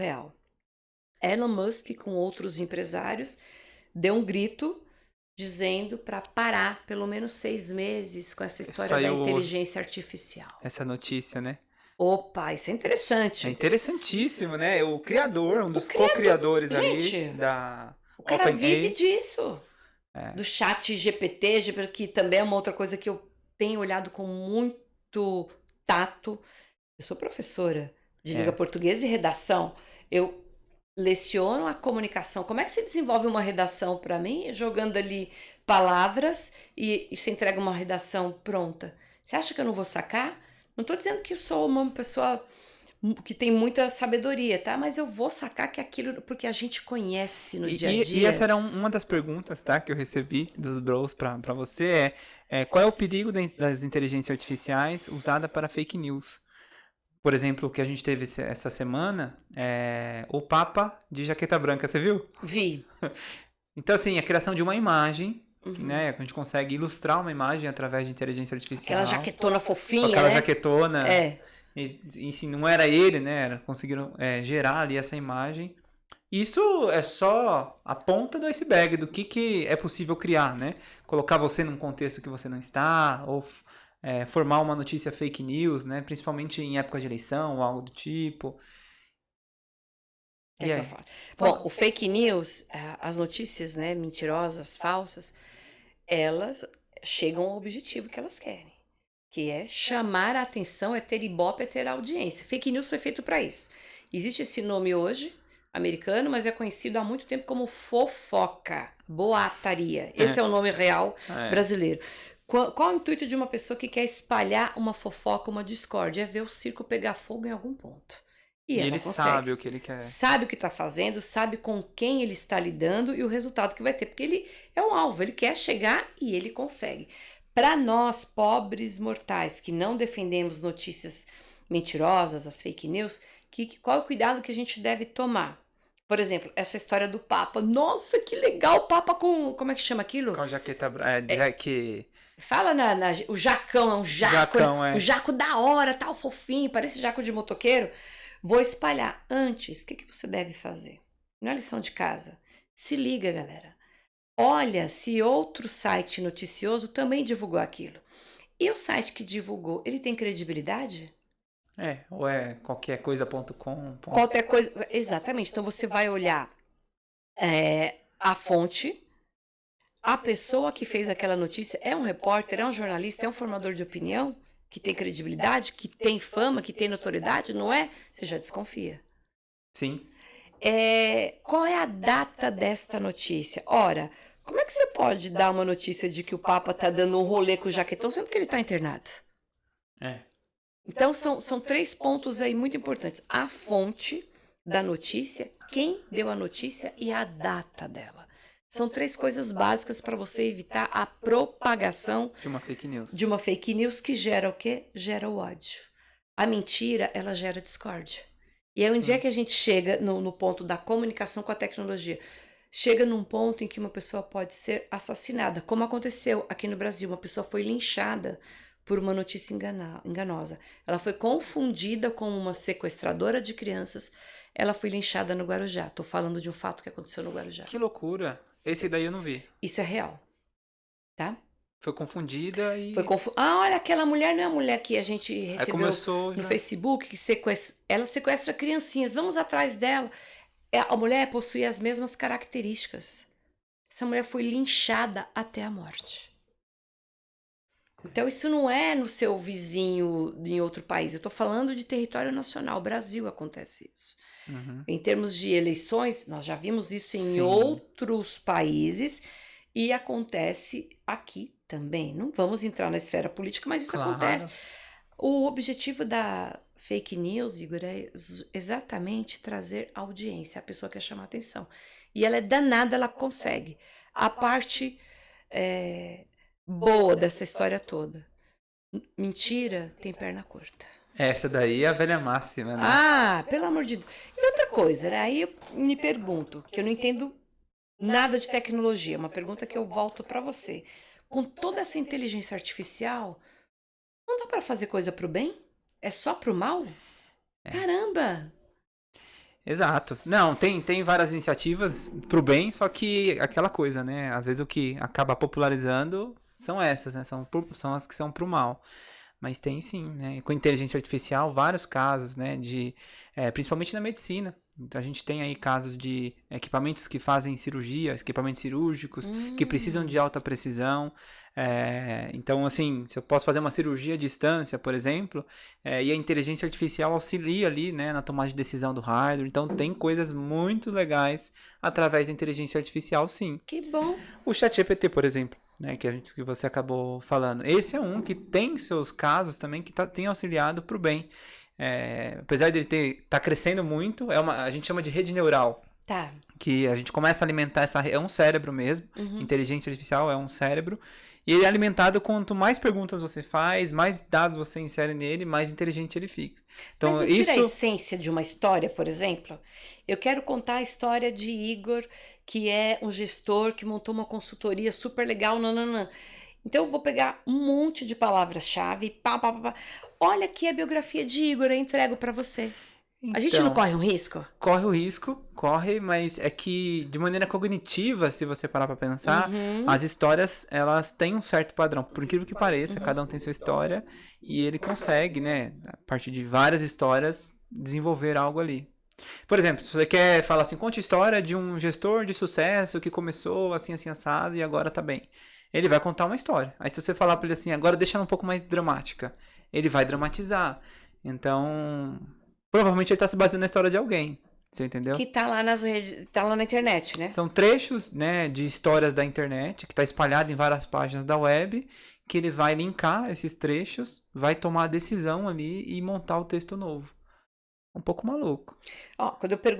real. Elon Musk, com outros empresários, deu um grito dizendo para parar pelo menos 6 meses com essa história da Saiu inteligência artificial. essa notícia, né? Opa, isso é É interessante. interessantíssimo, né? O criador, um O dos criador, co-criadores ali gente, da o cara vive OpenAI. disso. É, Do chat GPT, que também é uma outra coisa que eu tenho olhado com muito tato. Eu sou professora de língua é. portuguesa e redação. Eu leciono a comunicação. Como é que se desenvolve uma redação para mim? Jogando ali palavras e você entrega uma redação pronta. Você acha que eu não vou sacar? Não estou dizendo que eu sou uma pessoa que tem muita sabedoria, tá? Mas eu vou sacar que aquilo, porque a gente conhece no dia a E essa dia. era uma das perguntas, tá, que eu recebi dos bros pra você, qual é o perigo das inteligências artificiais usada para fake news? Por exemplo, o que a gente teve essa semana, o Papa de jaqueta branca, você viu? Vi. Então, assim, a criação de uma imagem, Uhum. né, a gente consegue ilustrar uma imagem através de inteligência Aquela artificial, jaquetona com fofinha, aquela né? jaquetona, É. e se não era ele, né, conseguiram gerar ali essa imagem. Isso é só a ponta do iceberg do que é possível criar, né? Colocar você num contexto que você não está, ou formar uma notícia fake news, né? Principalmente em época de eleição ou algo do tipo. Quer E que eu aí? fale? Bom, Fala. o fake news, as notícias, né, mentirosas, falsas, elas chegam ao objetivo que elas querem, que é chamar a atenção, é ter ibope, é ter audiência. Fake news foi feito para isso. Existe esse nome hoje, americano, mas é conhecido há muito tempo como fofoca, boataria. Esse é o nome real É. brasileiro. Qual o intuito de uma pessoa que quer espalhar uma fofoca, uma discórdia? É ver o circo pegar fogo em algum ponto. E E ela ele consegue. sabe o que ele quer. Sabe o que está fazendo, sabe com quem ele está lidando e o resultado que vai ter, porque ele é um alvo, ele quer chegar e ele consegue. Para nós, pobres mortais, que não defendemos notícias mentirosas, as fake news, qual é o cuidado que a gente deve tomar? Por exemplo, essa história do Papa. Nossa, que legal o Papa com. Como é que chama aquilo? Com a jaqueta branca. Jack. Fala o jacão, é um jaco, né? Jacão, Um jaco da hora, tal, fofinho, parece jaco de motoqueiro. Vou espalhar. Antes, o que você deve fazer? Não é lição de casa. Se liga, galera. Olha se outro site noticioso também divulgou aquilo. E o site que divulgou, ele tem credibilidade? Ou é qualquer coisa.com. Qualquer coisa. Exatamente. Então você vai olhar a fonte. A pessoa que fez aquela notícia é um repórter, é um jornalista, é um formador de opinião que tem credibilidade, que tem fama, que tem notoriedade, não é? Você já desconfia. Sim. Qual é a data desta notícia? Ora, como é que você pode dar uma notícia de que o Papa está dando um rolê com o jaquetão, sendo que ele está internado? É. Então, são 3 pontos aí muito importantes. A fonte da notícia, quem deu a notícia e a data dela. São 3 coisas básicas para você evitar a propagação De uma fake news. de uma fake news que gera o quê? Gera o ódio. A mentira, ela gera discórdia. E aí, onde é Sim. que a gente chega no ponto da comunicação com a tecnologia? Chega num ponto em que uma pessoa pode ser assassinada, como aconteceu aqui no Brasil. Uma pessoa foi linchada por uma notícia enganosa. Ela foi confundida com uma sequestradora de crianças. Ela foi linchada no Guarujá. Estou falando de um fato que aconteceu no Guarujá. Que loucura. Esse daí eu não vi. Isso é real, tá? Foi confundida Foi e. olha, aquela mulher não é a mulher que a gente Aí recebeu começou no já. Facebook, que ela sequestra criancinhas, vamos atrás dela. A mulher possui as mesmas características. Essa mulher foi linchada até a morte. Então isso não é no seu vizinho em outro país, eu estou falando de território nacional, Brasil acontece isso. Uhum. Em termos de eleições, nós já vimos isso em Sim. outros países e acontece aqui também. Não vamos entrar na esfera política, mas isso acontece. Claro. O objetivo da fake news, Igor, é exatamente trazer audiência. A pessoa quer chamar atenção. E ela é danada, ela consegue. A parte boa dessa história toda. Mentira tem perna curta. Essa daí é a velha máxima, né? Ah, pelo amor de Deus. E outra coisa, né? Aí eu me pergunto, que eu não entendo nada de tecnologia, uma pergunta que eu volto para você. Com toda essa inteligência artificial, não dá para fazer coisa pro bem? É só pro mal? É. Caramba! Exato. Não, tem várias iniciativas pro bem, só que aquela coisa, né? Às vezes o que acaba popularizando são essas, né? São as que são pro mal. Mas tem sim, né? Com inteligência artificial, vários casos, né? Principalmente na medicina. Então a gente tem aí casos de equipamentos que fazem cirurgia, equipamentos cirúrgicos, que precisam de alta precisão. Então, assim, se eu posso fazer uma cirurgia à distância, por exemplo, e a inteligência artificial auxilia ali, né, na tomada de decisão do hardware. Então tem coisas muito legais através da inteligência artificial, sim. Que bom. O ChatGPT, por exemplo, né, que você acabou falando. Esse é um que tem seus casos também que tem auxiliado para o bem. Apesar de ele tá crescendo muito, a gente chama de rede neural. Tá. Que a gente começa a alimentar é um cérebro mesmo. Inteligência artificial é um cérebro. E ele é alimentado quanto mais perguntas você faz, mais dados você insere nele, mais inteligente ele fica. Então, Mas não tira a essência de uma história, por exemplo? Eu quero contar a história de Igor, que é um gestor que montou uma consultoria super legal, nananã. Então eu vou pegar um monte de palavras-chave, pá, pá, pá, pá. Olha aqui a biografia de Igor, eu entrego para você. A gente não corre um risco? Corre o risco, mas é que de maneira cognitiva, se você parar pra pensar, as histórias, elas têm um certo padrão. Por incrível que pareça, cada um tem sua história e ele consegue, né, a partir de várias histórias, desenvolver algo ali. Por exemplo, se você quer falar assim, conte a história de um gestor de sucesso que começou assim, assim, assado e agora tá bem. Ele vai contar uma história. Aí se você falar pra ele assim, agora deixa ela um pouco mais dramática, ele vai dramatizar. Então, provavelmente ele tá se baseando na história de alguém. Você entendeu? Que tá lá nas redes, tá lá na internet, né? São trechos, né, de histórias da internet, que tá espalhado em várias páginas da web, que ele vai linkar esses trechos, vai tomar a decisão ali e montar o texto novo. Um pouco maluco. Ó, quando eu pergunto